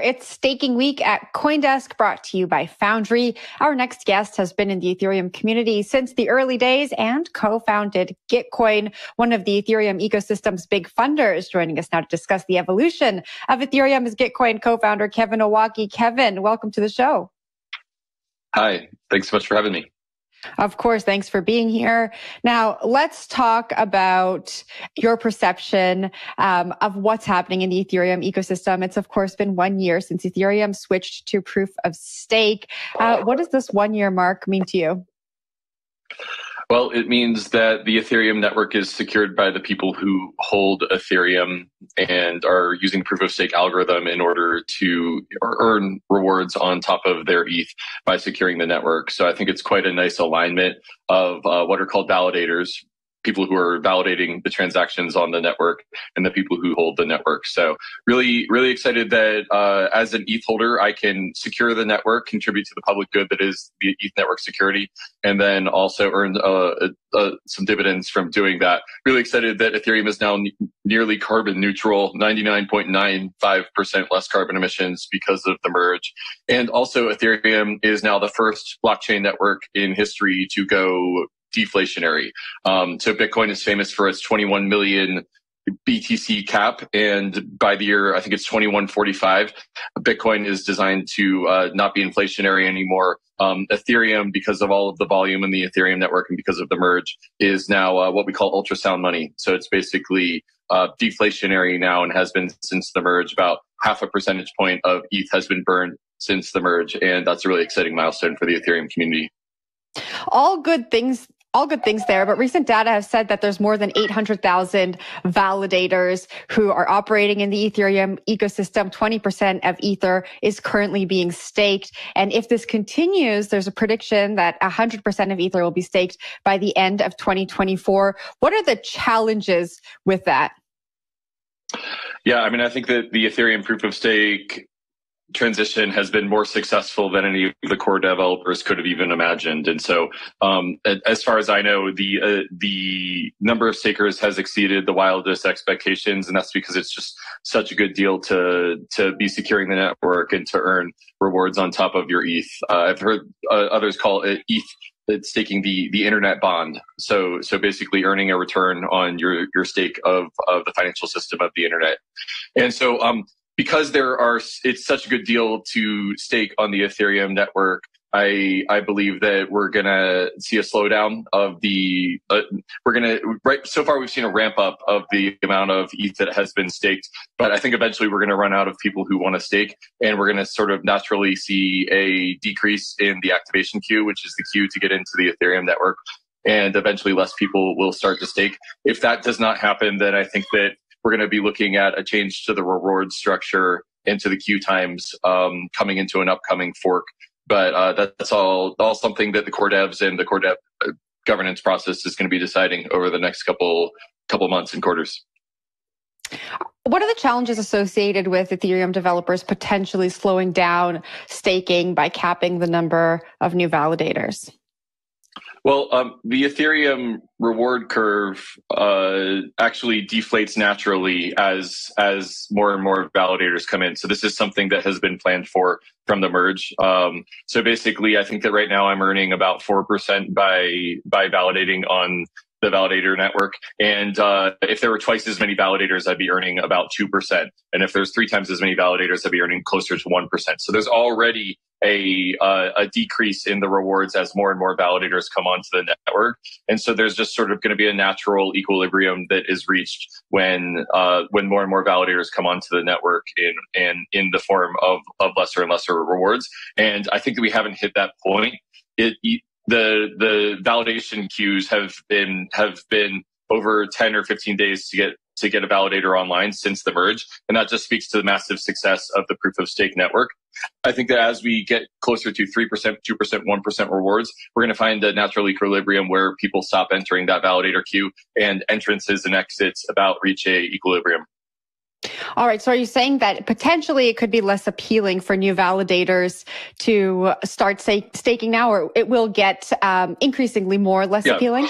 It's staking week at CoinDesk, brought to you by Foundry. Our next guest has been in the Ethereum community since the early days and co-founded Gitcoin, one of the Ethereum ecosystem's big funders. Joining us now to discuss the evolution of Ethereum is Gitcoin co-founder Kevin Owocki. Kevin, welcome to the show. Hi, thanks so much for having me. Of course. Thanks for being here. Now, let's talk about your perception of what's happening in the Ethereum ecosystem. It's, of course, been 1 year since Ethereum switched to proof of stake. What does this 1 year mark mean to you? Well, it means that the Ethereum network is secured by the people who hold Ethereum and are using proof of stake algorithm in order to earn rewards on top of their ETH by securing the network. So I think it's quite a nice alignment of what are called validators, people who are validating the transactions on the network, and the people who hold the network. So really, really excited that as an ETH holder, I can secure the network, contribute to the public good that is the ETH network security, and then also earn some dividends from doing that. Really excited that Ethereum is now nearly carbon neutral, 99.95% less carbon emissions because of the merge. And also Ethereum is now the first blockchain network in history to go deflationary. So Bitcoin is famous for its 21 million BTC cap, and by the year, I think it's 2145, Bitcoin is designed to not be inflationary anymore. Ethereum, because of all of the volume in the Ethereum network and because of the merge, is now what we call ultrasound money. So it's basically deflationary now and has been since the merge. About half a percentage point of ETH has been burned since the merge, and that's a really exciting milestone for the Ethereum community. All good things there, but recent data have said that there's more than 800,000 validators who are operating in the Ethereum ecosystem. 20% of Ether is currently being staked. And if this continues, there's a prediction that 100% of Ether will be staked by the end of 2024. What are the challenges with that? Yeah, I mean, I think that the Ethereum proof of stake transition has been more successful than any of the core developers could have even imagined. And so, as far as I know, the number of stakers has exceeded the wildest expectations. And that's because it's just such a good deal to be securing the network and to earn rewards on top of your ETH. I've heard others call it ETH. It's staking the internet bond. So basically earning a return on your stake of the financial system of the internet. And so, because it's such a good deal to stake on the Ethereum network, I believe that we're gonna see a slowdown of the. So far we've seen a ramp up of the amount of ETH that has been staked, but I think eventually we're gonna run out of people who want to stake, and we're gonna sort of naturally see a decrease in the activation queue, which is the queue to get into the Ethereum network, and eventually less people will start to stake. If that does not happen, then I think that we're going to be looking at a change to the reward structure and to the queue times coming into an upcoming fork. But that's all something that the core devs and the core dev governance process is going to be deciding over the next couple months and quarters. What are the challenges associated with Ethereum developers potentially slowing down staking by capping the number of new validators? Well, the Ethereum reward curve actually deflates naturally as more and more validators come in. So this is something that has been planned for from the merge. So basically, I think that right now I'm earning about 4% by validating on the validator network. And if there were twice as many validators, I'd be earning about 2%. And if there's 3 times as many validators, I'd be earning closer to 1%. So there's already a decrease in the rewards as more and more validators come onto the network. And so there's just sort of going to be a natural equilibrium that is reached when more and more validators come onto the network in the form of lesser and lesser rewards. And I think that we haven't hit that point. The validation queues have been over 10 or 15 days to get a validator online since the merge. And that just speaks to the massive success of the proof of stake network. I think that as we get closer to 3%, 2%, 1% rewards, we're going to find a natural equilibrium where people stop entering that validator queue and entrances and exits about reach a equilibrium. All right. So are you saying that potentially it could be less appealing for new validators to start staking now, or it will get increasingly less appealing?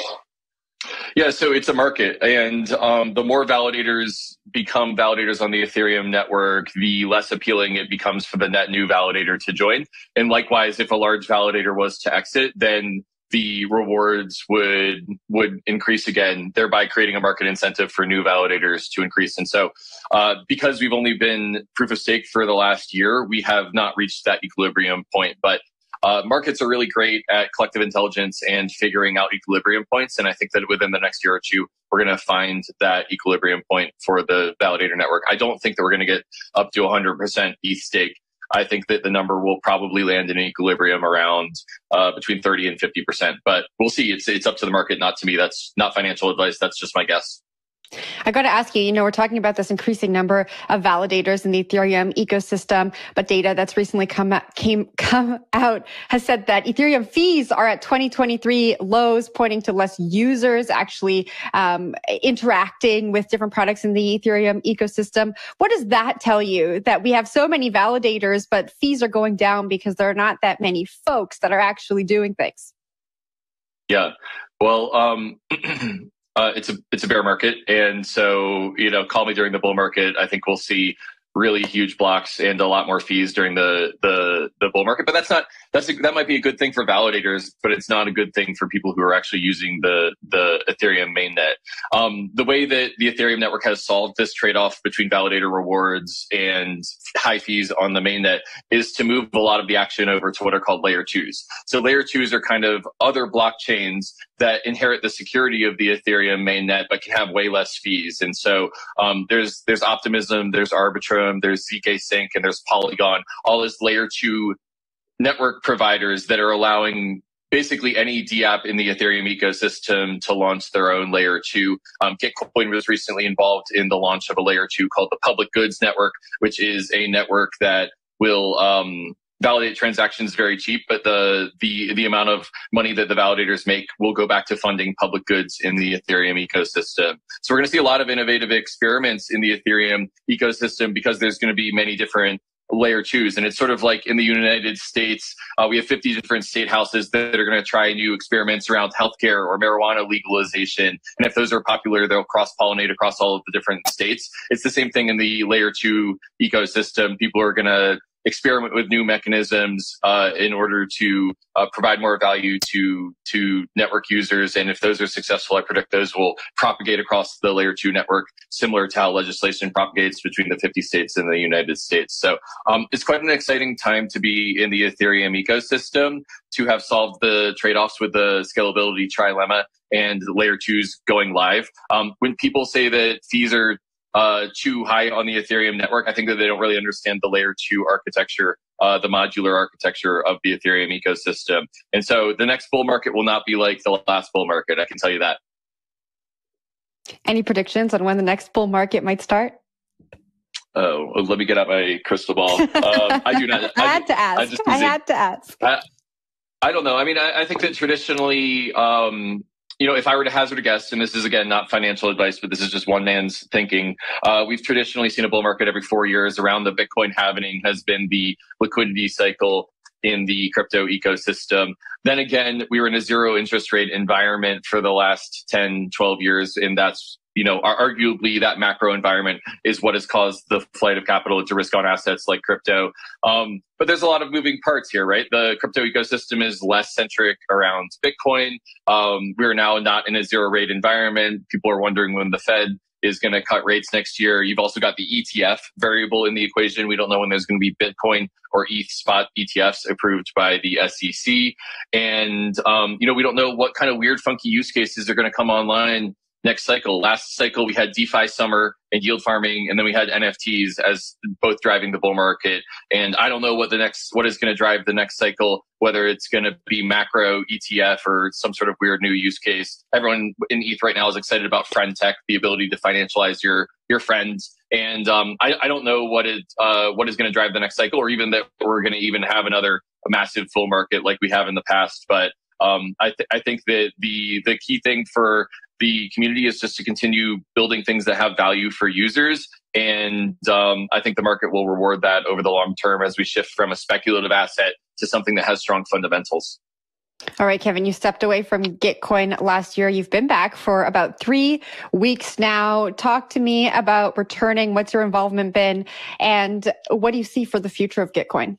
Yeah, so it's a market, and the more validators become validators on the Ethereum network, the less appealing it becomes for the net new validator to join. And likewise, if a large validator was to exit, then the rewards would increase again, thereby creating a market incentive for new validators to increase. And so, because we've only been proof of stake for the last year, we have not reached that equilibrium point, but markets are really great at collective intelligence and figuring out equilibrium points. And I think that within the next year or two, we're going to find that equilibrium point for the validator network. I don't think that we're going to get up to 100% ETH stake. I think that the number will probably land in equilibrium around between 30 and 50%. But we'll see. It's up to the market, not to me. That's not financial advice. That's just my guess. I got to ask you, we're talking about this increasing number of validators in the Ethereum ecosystem, but data that's recently come out has said that Ethereum fees are at 2023 lows, pointing to less users actually interacting with different products in the Ethereum ecosystem. What does that tell you, that we have so many validators, but fees are going down because there are not that many folks that are actually doing things? Yeah, well, it's a bear market, and so call me during the bull market. I think we'll see really huge blocks and a lot more fees during the bull market. But that might be a good thing for validators, but it's not a good thing for people who are actually using the Ethereum mainnet. The way that the Ethereum network has solved this trade-off between validator rewards and high fees on the mainnet is to move a lot of the action over to what are called layer twos. So layer twos are kind of other blockchains that inherit the security of the Ethereum mainnet, but can have way less fees. And so there's Optimism, there's Arbitrum, there's ZK Sync, and there's Polygon, all as layer two network providers that are allowing basically any DApp in the Ethereum ecosystem to launch their own layer two. Gitcoin was recently involved in the launch of a layer two called the Public Goods Network, which is a network that will validate transactions very cheap, but the amount of money that the validators make will go back to funding public goods in the Ethereum ecosystem. So we're going to see a lot of innovative experiments in the Ethereum ecosystem because there's going to be many different layer twos. And it's sort of like in the United States, we have 50 different state houses that are going to try new experiments around healthcare or marijuana legalization. And if those are popular, they'll cross-pollinate across all of the different states. It's the same thing in the layer two ecosystem. People are going to experiment with new mechanisms in order to provide more value to network users. And if those are successful, I predict those will propagate across the layer two network, similar to how legislation propagates between the 50 states and the United States. So it's quite an exciting time to be in the Ethereum ecosystem, to have solved the trade-offs with the scalability trilemma and the layer twos going live. When people say that fees are too high on the Ethereum network, I think that they don't really understand the layer two architecture, the modular architecture of the Ethereum ecosystem. And so the next bull market will not be like the last bull market. I can tell you that. Any predictions on when the next bull market might start? Oh, let me get out my crystal ball. I do not. I had to ask. I don't know. I mean, I think that traditionally, if I were to hazard a guess, and this is, again, not financial advice, but this is just one man's thinking, we've traditionally seen a bull market every 4 years. Around the Bitcoin halving has been the liquidity cycle in the crypto ecosystem. Then again, we were in a zero interest rate environment for the last 10, 12 years, and that's arguably that macro environment is what has caused the flight of capital to risk on assets like crypto. But there's a lot of moving parts here, right? The crypto ecosystem is less centric around Bitcoin. We're now not in a zero rate environment. People are wondering when the Fed is going to cut rates next year. You've also got the ETF variable in the equation. We don't know when there's going to be Bitcoin or ETH spot ETFs approved by the SEC. And, we don't know what kind of weird, funky use cases are going to come online next cycle. Last cycle, we had DeFi summer and yield farming, and then we had NFTs as both driving the bull market. And I don't know what is going to drive the next cycle, whether it's going to be macro ETF or some sort of weird new use case. Everyone in ETH right now is excited about friend tech, the ability to financialize your friends. And I don't know what is going to drive the next cycle, or even that we're going to even have another massive bull market like we have in the past. But I think that the key thing for the community is just to continue building things that have value for users. And I think the market will reward that over the long term as we shift from a speculative asset to something that has strong fundamentals. All right, Kevin, you stepped away from Gitcoin last year. You've been back for about 3 weeks now. Talk to me about returning. What's your involvement been? And what do you see for the future of Gitcoin?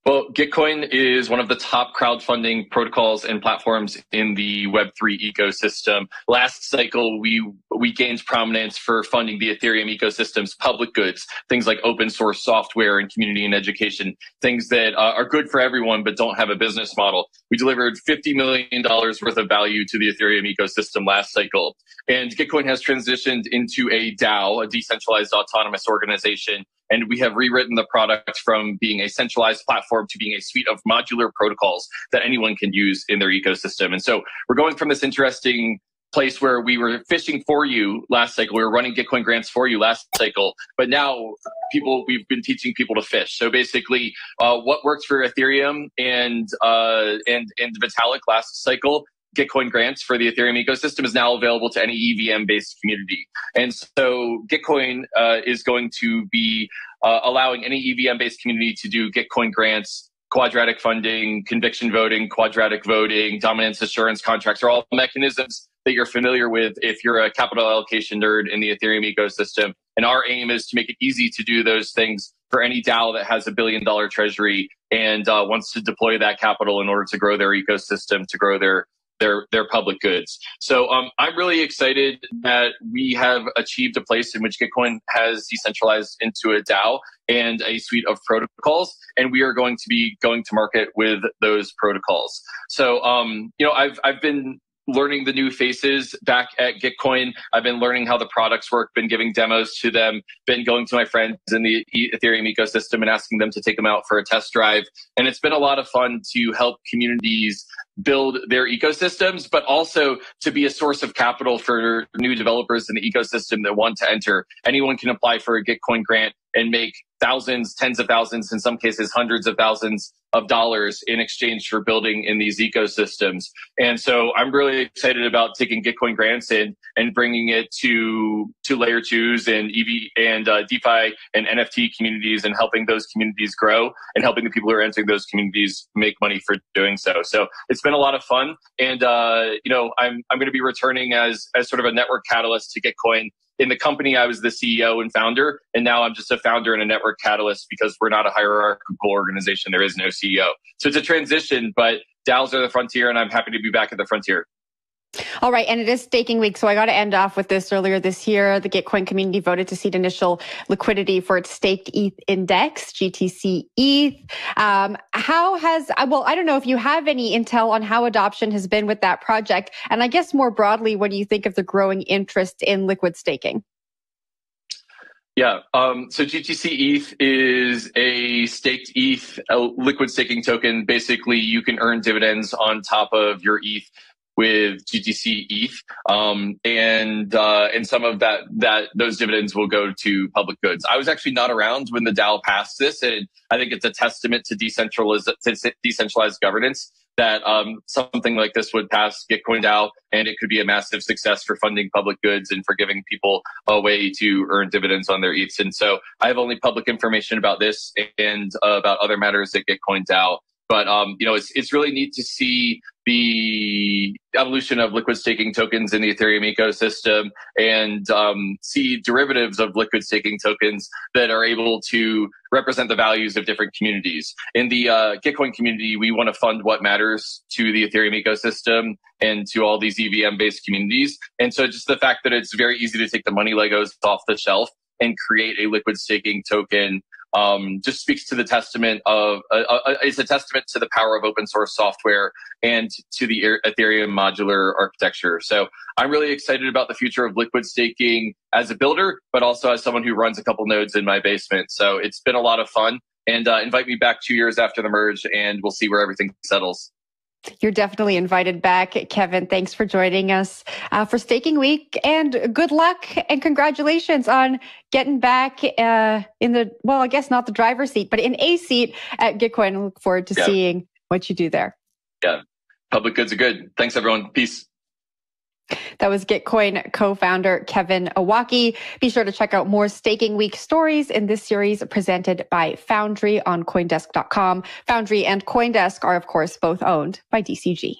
Well, Gitcoin is one of the top crowdfunding protocols and platforms in the Web3 ecosystem. Last cycle, we gained prominence for funding the Ethereum ecosystem's public goods, things like open source software and community and education, things that are good for everyone but don't have a business model. We delivered $50 million worth of value to the Ethereum ecosystem last cycle. And Gitcoin has transitioned into a DAO, a decentralized autonomous organization. And we have rewritten the product from being a centralized platform to being a suite of modular protocols that anyone can use in their ecosystem. And so we're going from this interesting place where we were fishing for you last cycle. We were running Gitcoin grants for you last cycle, but now we've been teaching people to fish. So basically, what works for Ethereum and Vitalik last cycle, Gitcoin grants for the Ethereum ecosystem is now available to any EVM-based community. And so Gitcoin is going to be allowing any EVM-based community to do Gitcoin grants, quadratic funding, conviction voting, quadratic voting, dominance assurance contracts are all mechanisms that you're familiar with if you're a capital allocation nerd in the Ethereum ecosystem. And our aim is to make it easy to do those things for any DAO that has $1 billion treasury and wants to deploy that capital in order to grow their ecosystem, to grow their public goods. So I'm really excited that we have achieved a place in which Gitcoin has decentralized into a DAO and a suite of protocols, and we are going to be going to market with those protocols. So I've been learning the new faces back at Gitcoin. I've been learning how the products work, been giving demos to them, been going to my friends in the Ethereum ecosystem and asking them to take them out for a test drive. And it's been a lot of fun to help communities build their ecosystems, but also to be a source of capital for new developers in the ecosystem that want to enter. Anyone can apply for a Gitcoin grant and make thousands, tens of thousands, in some cases, hundreds of thousands of dollars in exchange for building in these ecosystems. And so I'm really excited about taking Gitcoin grants and bringing it to layer twos and EV and DeFi and NFT communities and helping those communities grow and helping the people who are entering those communities make money for doing so. So it's been a lot of fun. And, I'm going to be returning as sort of a network catalyst to Gitcoin. In the company, I was the CEO and founder, and now I'm just a founder and a network catalyst because we're not a hierarchical organization. There is no CEO. So it's a transition, but DAOs are the frontier, and I'm happy to be back at the frontier. All right, and it is staking week, so I got to end off with this. Earlier this year, the Gitcoin community voted to seed initial liquidity for its staked ETH index, GTC ETH. I don't know if you have any intel on how adoption has been with that project, and I guess more broadly, what do you think of the growing interest in liquid staking? Yeah, so GTC ETH is a staked ETH, a liquid staking token. Basically, you can earn dividends on top of your ETH with GTC ETH, and some of those dividends will go to public goods. I was actually not around when the DAO passed this, and I think it's a testament to decentralized governance that something like this would pass Gitcoin DAO, and it could be a massive success for funding public goods and for giving people a way to earn dividends on their ETHs. And so I have only public information about this and about other matters at Gitcoin DAO. But it's really neat to see the evolution of liquid staking tokens in the Ethereum ecosystem and see derivatives of liquid staking tokens that are able to represent the values of different communities. In the Gitcoin community, we want to fund what matters to the Ethereum ecosystem and to all these EVM-based communities. And so just the fact that it's very easy to take the money Legos off the shelf and create a liquid staking token just speaks to the testament of it's a testament to the power of open source software and to the Ethereum modular architecture. So I'm really excited about the future of liquid staking as a builder, but also as someone who runs a couple nodes in my basement. So it's been a lot of fun, and invite me back 2 years after the merge, and we'll see where everything settles. You're definitely invited back, Kevin. Thanks for joining us for Staking Week, and good luck and congratulations on getting back in I guess not the driver's seat, but in a seat at Gitcoin. I look forward to seeing what you do there. Yeah, public goods are good. Thanks, everyone. Peace. That was Gitcoin co-founder Kevin Owocki. Be sure to check out more Staking Week stories in this series presented by Foundry on CoinDesk.com. Foundry and CoinDesk are, of course, both owned by DCG.